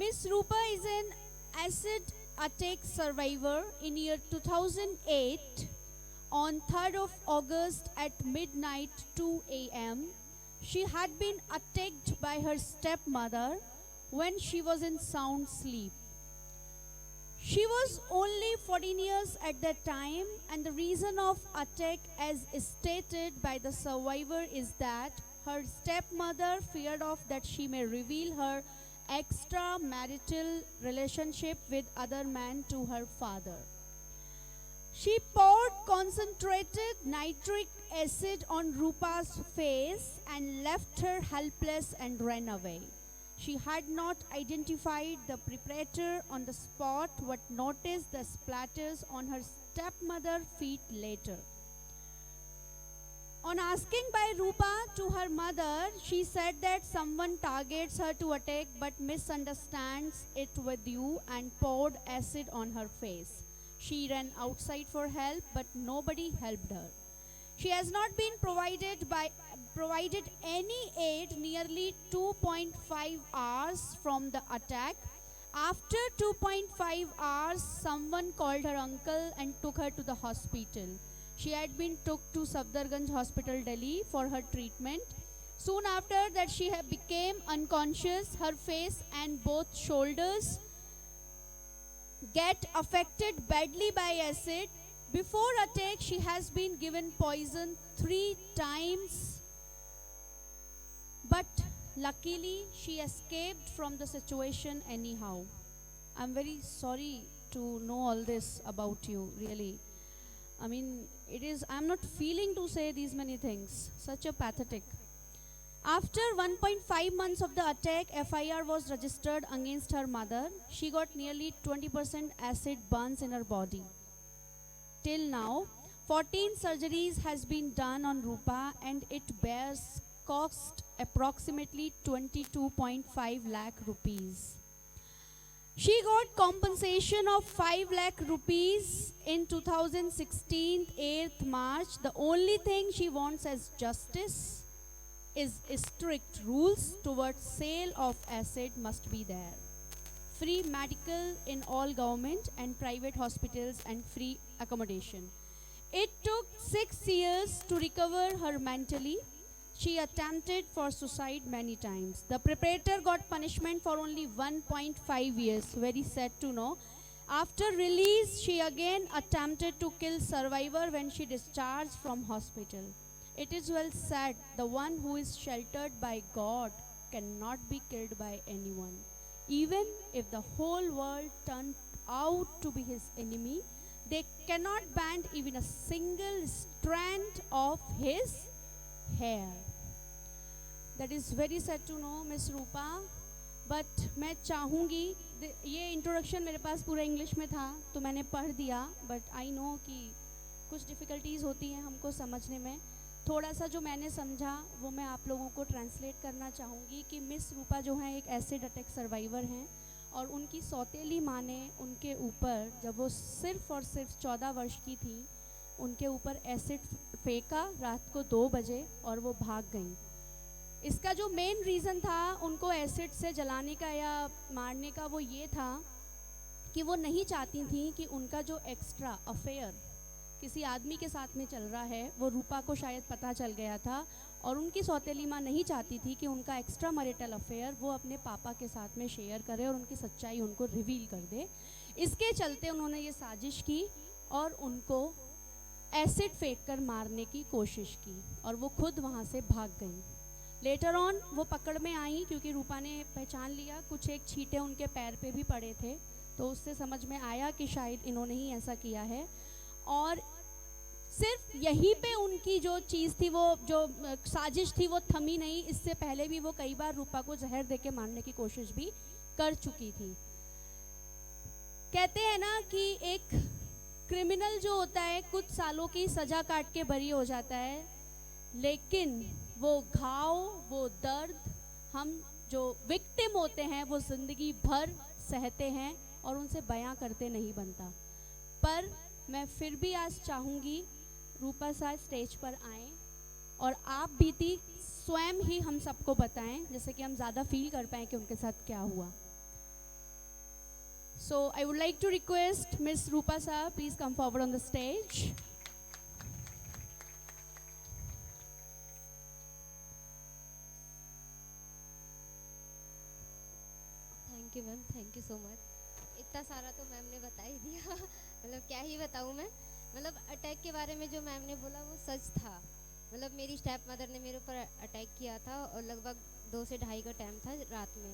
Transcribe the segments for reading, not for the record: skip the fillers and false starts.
Miss Rupa is an acid attack survivor in year 2008. On 3rd of August at midnight 2 a.m., she had been attacked by her stepmother when she was in sound sleep. She was only 14 years at that time, and the reason of attack, as stated by the survivor, is that her stepmother feared of that she may reveal her extramarital relationship with other men to her father. She poured concentrated nitric acid on Rupa's face and left her helpless and ran away. She had not identified the perpetrator on the spot but noticed the splatters on her stepmother's feet later. On asking by Rupa to her mother, she said that someone targets her to attack but misunderstands it with you and poured acid on her face. She ran outside for help, but nobody helped her. She has not been provided any aid nearly 2.5 hours from the attack. After 2.5 hours, someone called her uncle and took her to the hospital. She had been took to Safdarganj Hospital, Delhi for her treatment. Soon after that, she became unconscious. Her face and both shoulders get affected badly by acid. Before attack, she has been given poison 3 times, but luckily she escaped from the situation anyhow. I'm very sorry to know all this about you, really. I mean, I'm not feeling to say these many things. Such a pathetic. After 1.5 months of the attack, FIR was registered against her mother. She got nearly 20% acid burns in her body. Till now, 14 surgeries has been done on Rupa and it bears cost approximately 22.5 lakh rupees. She got compensation of 5 lakh rupees in 2016, 8th March. The only thing she wants as justice is strict rules towards sale of acid must be there. Free medical in all government and private hospitals and free accommodation. It took 6 years to recover her mentally. She attempted for suicide many times. The perpetrator got punishment for only 1.5 years. Very sad to know. After release, she again attempted to kill survivor when she discharged from hospital. It is well said, the one who is sheltered by God cannot be killed by anyone. Even if the whole world turned out to be his enemy, they cannot bend even a single strand of his hair. That is very sad to know, Miss Rupa. But मैं चाहूँगी, ये introduction मेरे पास पूरा English में था तो मैंने पढ़ दिया, बट आई नो कि कुछ डिफ़िकल्टीज़ होती हैं हमको समझने में. थोड़ा सा जो मैंने समझा वो मैं आप लोगों को ट्रांसलेट करना चाहूँगी कि मिस रूपा जो हैं एक एसिड अटैक सर्वाइवर हैं और उनकी सौतेली माँ ने उनके ऊपर, जब वो सिर्फ़ और सिर्फ 14 वर्ष की थी, उनके ऊपर एसिड फेंका रात को 2 बजे और वो भाग गई. इसका जो मेन रीज़न था उनको एसिड से जलाने का या मारने का वो ये था कि वो नहीं चाहती थी कि उनका जो एक्स्ट्रा अफेयर किसी आदमी के साथ में चल रहा है, वो रूपा को शायद पता चल गया था और उनकी सौतेली माँ नहीं चाहती थी कि उनका एक्स्ट्रा मैरिटल अफेयर वो अपने पापा के साथ में शेयर करे और उनकी सच्चाई उनको रिवील कर दे. इसके चलते उन्होंने ये साजिश की और उनको एसिड फेंक कर मारने की कोशिश की और वो खुद वहाँ से भाग गई. लेटर ऑन वो पकड़ में आई क्योंकि रूपा ने पहचान लिया, कुछ एक छींटे उनके पैर पे भी पड़े थे, तो उससे समझ में आया कि शायद इन्होंने ही ऐसा किया है. और सिर्फ यहीं पे उनकी जो चीज़ थी, वो जो साजिश थी, वो थमी नहीं. इससे पहले भी वो कई बार रूपा को जहर देके मारने की कोशिश भी कर चुकी थी. कहते हैं ना कि एक क्रिमिनल जो होता है कुछ सालों की सज़ा काट के बरी हो जाता है, लेकिन वो घाव, वो दर्द हम जो विक्टिम होते हैं वो ज़िंदगी भर सहते हैं और उनसे बयां करते नहीं बनता. पर मैं फिर भी आज चाहूँगी रूपा साहब स्टेज पर आएँ और आप बीती स्वयं ही हम सबको बताएं, जैसे कि हम ज़्यादा फील कर पाएँ कि उनके साथ क्या हुआ. So I would like to request Miss Rupa Sir, please come forward on the stage. Thank you ma'am, thank you so much. इतना सारा तो मैम ने बता ही दिया मतलब क्या ही बताऊँ मैं। मतलब अटैक के बारे में जो मैम ने बोला वो सच था। मतलब मेरी स्टेप मदर ने मेरे ऊपर अटैक किया था और लगभग 2 से ढाई का टाइम था रात में।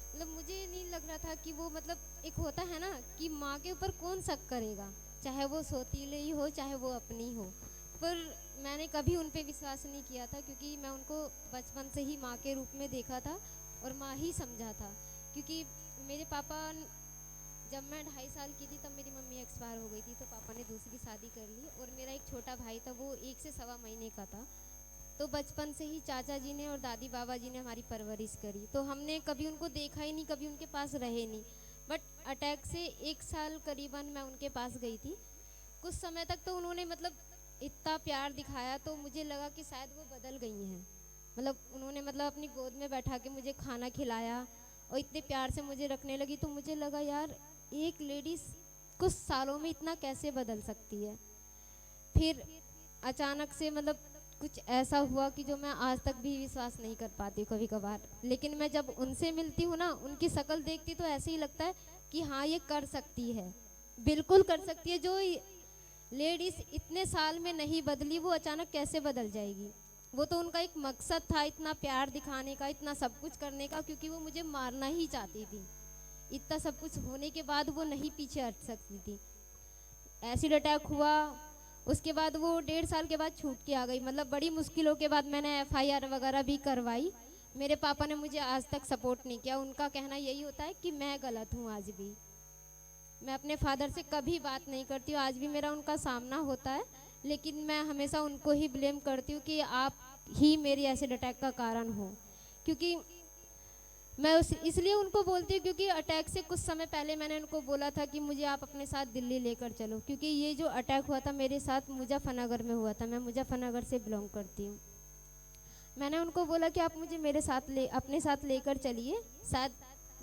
मतलब मुझे नहीं लग रहा था कि वो मतलब एक होता है ना कि माँ के ऊपर कौन शक करेगा, चाहे वो सौतीली ही हो चाहे वो अपनी हो। पर मैंने कभी उन पे विश्वास नहीं किया था क्योंकि मैं उनको बचपन से ही माँ के रूप में देखा था और माँ ही समझा था। क्योंकि मेरे पापा जब मैं 2.5 साल की थी तब मेरी मम्मी एक्सपायर हो गई थी, तो पापा ने दूसरी शादी कर ली और मेरा एक छोटा भाई था, वो 1 से सवा महीने का था। तो बचपन से ही चाचा जी ने और दादी बाबा जी ने हमारी परवरिश करी, तो हमने कभी उनको देखा ही नहीं, कभी उनके पास रहे नहीं। बट अटैक से 1 साल करीबन मैं उनके पास गई थी। कुछ समय तक तो उन्होंने मतलब इतना प्यार दिखाया, तो मुझे लगा कि शायद वो बदल गई हैं। मतलब उन्होंने मतलब अपनी गोद में बैठा के मुझे खाना खिलाया और इतने प्यार से मुझे रखने लगी, तो मुझे लगा यार एक लेडीज कुछ सालों में इतना कैसे बदल सकती है। फिर अचानक से मतलब कुछ ऐसा हुआ कि जो मैं आज तक भी विश्वास नहीं कर पाती कभी कभार। लेकिन मैं जब उनसे मिलती हूँ ना, उनकी शक्ल देखती तो ऐसे ही लगता है कि हाँ ये कर सकती है, बिल्कुल कर सकती है। जो लेडीज इतने साल में नहीं बदली वो अचानक कैसे बदल जाएगी। वो तो उनका एक मकसद था इतना प्यार दिखाने का, इतना सब कुछ करने का, क्योंकि वो मुझे मारना ही चाहती थी। इतना सब कुछ होने के बाद वो नहीं पीछे हट सकती थी। एसिड अटैक हुआ, उसके बाद वो 1.5 साल के बाद छूट के आ गई। मतलब बड़ी मुश्किलों के बाद मैंने एफआईआर वगैरह भी करवाई। मेरे पापा ने मुझे आज तक सपोर्ट नहीं किया। उनका कहना यही होता है कि मैं गलत हूँ। आज भी मैं अपने फादर से कभी बात नहीं करती हूँ, आज भी मेरा उनका सामना होता है, लेकिन मैं हमेशा उनको ही ब्लेम करती हूँ कि आप ही मेरी एसिड अटैक का कारण हो। क्योंकि मैं उस इसलिए उनको बोलती हूँ क्योंकि अटैक से कुछ समय पहले मैंने उनको बोला था कि मुझे आप अपने साथ दिल्ली लेकर चलो, क्योंकि ये जो अटैक हुआ था मेरे साथ मुजफ्फरनगर में हुआ था। मैं मुजफ्फरनगर से बिलोंग करती हूँ। मैंने उनको बोला कि आप मुझे मेरे साथ अपने साथ लेकर चलिए, शायद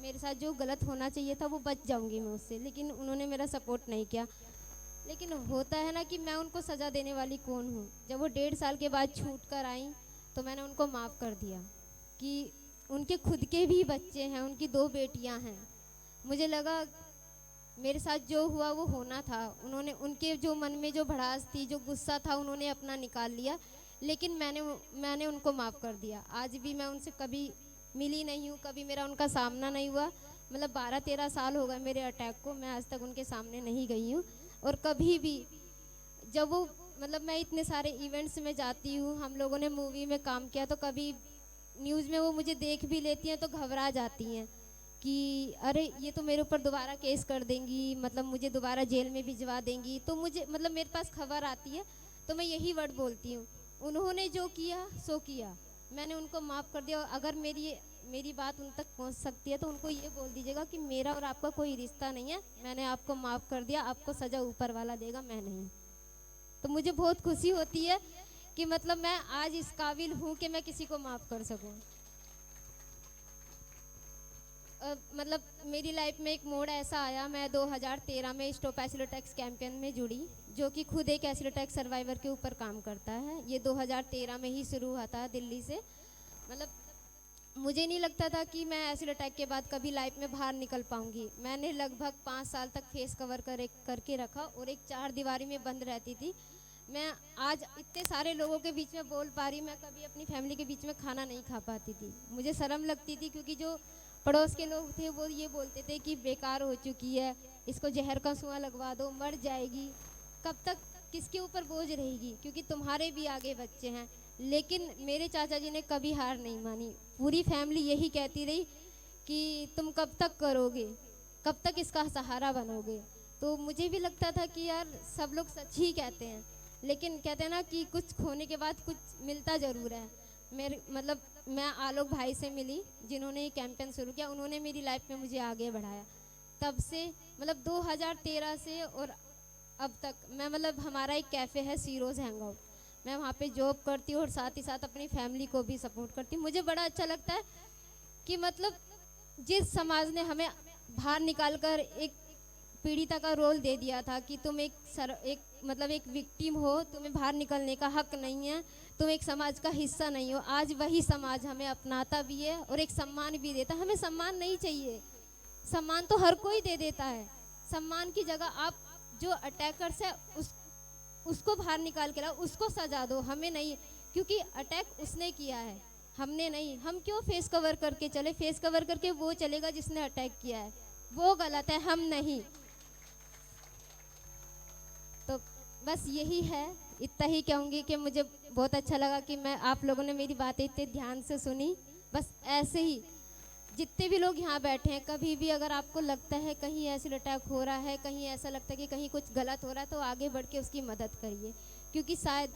मेरे साथ जो गलत होना चाहिए था वो बच जाऊंगी मैं उससे। लेकिन उन्होंने मेरा सपोर्ट नहीं किया। लेकिन होता है ना कि मैं उनको सज़ा देने वाली कौन हूँ। जब वो 1.5 साल के बाद छूट कर आई तो मैंने उनको माफ़ कर दिया कि उनके खुद के भी बच्चे हैं, उनकी 2 बेटियां हैं। मुझे लगा मेरे साथ जो हुआ वो होना था। उन्होंने उनके जो मन में जो भड़ास थी, जो गुस्सा था, उन्होंने अपना निकाल लिया। लेकिन मैंने उनको माफ़ कर दिया। आज भी मैं उनसे कभी मिली नहीं हूँ, कभी मेरा उनका सामना नहीं हुआ। मतलब 12-13 साल हो गए मेरे अटैक को, मैं आज तक उनके सामने नहीं गई हूँ। और कभी भी जब वो मतलब मैं इतने सारे इवेंट्स में जाती हूँ, हम लोगों ने मूवी में काम किया, तो कभी न्यूज़ में वो मुझे देख भी लेती हैं तो घबरा जाती हैं कि अरे ये तो मेरे ऊपर दोबारा केस कर देंगी, मतलब मुझे दोबारा जेल में भिजवा देंगी। तो मुझे मतलब मेरे पास खबर आती है तो मैं यही वर्ड बोलती हूँ, उन्होंने जो किया सो किया, मैंने उनको माफ़ कर दिया। अगर मेरी बात उन तक पहुंच सकती है तो उनको ये बोल दीजिएगा कि मेरा और आपका कोई रिश्ता नहीं है, मैंने आपको माफ़ कर दिया, आपको सज़ा ऊपर वाला देगा, मैं नहीं। तो मुझे बहुत खुशी होती है कि मतलब मैं आज इस काबिल हूँ कि मैं किसी को माफ़ कर सकूँ। मतलब मेरी लाइफ में एक मोड़ ऐसा आया, मैं 2013 में स्टॉप एसिड अटैक्स कैंपेन में जुड़ी, जो कि खुद एक एसिड अटैक सर्वाइवर के ऊपर काम करता है। ये 2013 में ही शुरू हुआ था दिल्ली से। मतलब मुझे नहीं लगता था कि मैं एसिड अटैक के बाद कभी लाइफ में बाहर निकल पाऊंगी। मैंने लगभग 5 साल तक फेस कवर करके रखा और एक 4 दीवारी में बंद रहती थी। मैं आज इतने सारे लोगों के बीच में बोल पा रही। मैं कभी अपनी फैमिली के बीच में खाना नहीं खा पाती थी, मुझे शर्म लगती थी, क्योंकि जो पड़ोस के लोग थे वो ये बोलते थे कि बेकार हो चुकी है, इसको जहर का सुआ लगवा दो, मर जाएगी, कब तक किसके ऊपर बोझ रहेगी, क्योंकि तुम्हारे भी आगे बच्चे हैं। लेकिन मेरे चाचा जी ने कभी हार नहीं मानी। पूरी फैमिली यही कहती रही कि तुम कब तक करोगे, कब तक इसका सहारा बनोगे। तो मुझे भी लगता था कि यार सब लोग सच ही कहते हैं, लेकिन कहते हैं ना कि कुछ खोने के बाद कुछ मिलता ज़रूर है। मेरे मतलब मैं आलोक भाई से मिली जिन्होंने ये कैंपेन शुरू किया, उन्होंने मेरी लाइफ में मुझे आगे बढ़ाया। तब से मतलब 2013 से और अब तक मैं मतलब हमारा एक कैफ़े है सीरोज़ हैंगआउट, मैं वहाँ पे जॉब करती हूँ और साथ ही साथ अपनी फैमिली को भी सपोर्ट करती हूँ। मुझे बड़ा अच्छा लगता है कि मतलब जिस समाज ने हमें बाहर निकाल कर एक पीड़िता का रोल दे दिया था कि तुम एक मतलब एक विक्टिम हो, तुम्हें बाहर निकलने का हक नहीं है, तुम एक समाज का हिस्सा नहीं हो। आज वही समाज हमें अपनाता भी है और एक सम्मान भी देता है। हमें सम्मान नहीं चाहिए, सम्मान तो हर कोई दे देता है। सम्मान की जगह आप जो अटैकर्स है उसको बाहर निकाल के लाओ, उसको सजा दो, हमें नहीं, क्योंकि अटैक उसने किया है, हमने नहीं। हम क्यों फेस कवर करके चले? फेस कवर करके वो चलेगा जिसने अटैक किया है, वो गलत है, हम नहीं। तो बस यही है, इतना ही कहूँगी कि मुझे बहुत अच्छा लगा कि मैं आप लोगों ने मेरी बातें इतने ध्यान से सुनी। बस ऐसे ही जितने भी लोग यहाँ बैठे हैं, कभी भी अगर आपको लगता है कहीं एसिड अटैक हो रहा है, कहीं ऐसा लगता है कि कहीं कुछ गलत हो रहा है, तो आगे बढ़ के उसकी मदद करिए, क्योंकि शायद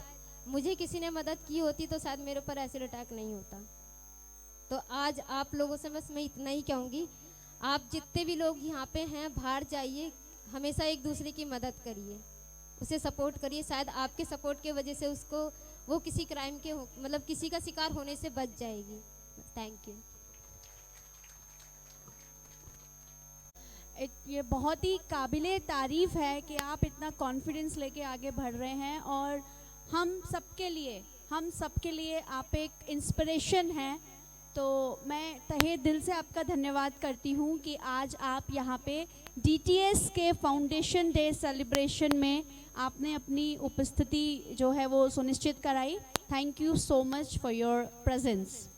मुझे किसी ने मदद की होती तो शायद मेरे ऊपर एसिड अटैक नहीं होता। तो आज आप लोगों से बस मैं इतना ही कहूँगी, आप जितने भी लोग यहाँ पे हैं बाहर जाइए, हमेशा एक दूसरे की मदद करिए, उसे सपोर्ट करिए। शायद आपके सपोर्ट की वजह से उसको वो किसी क्राइम के मतलब किसी का शिकार होने से बच जाएगी। Thank you. ये बहुत ही काबिले तारीफ़ है कि आप इतना कॉन्फिडेंस लेके आगे बढ़ रहे हैं, और हम सबके लिए आप एक इंस्पिरेशन हैं। तो मैं तहे दिल से आपका धन्यवाद करती हूँ कि आज आप यहाँ पे DTS के फाउंडेशन डे सेलिब्रेशन में आपने अपनी उपस्थिति जो है वो सुनिश्चित कराई। Thank you so much for your presence.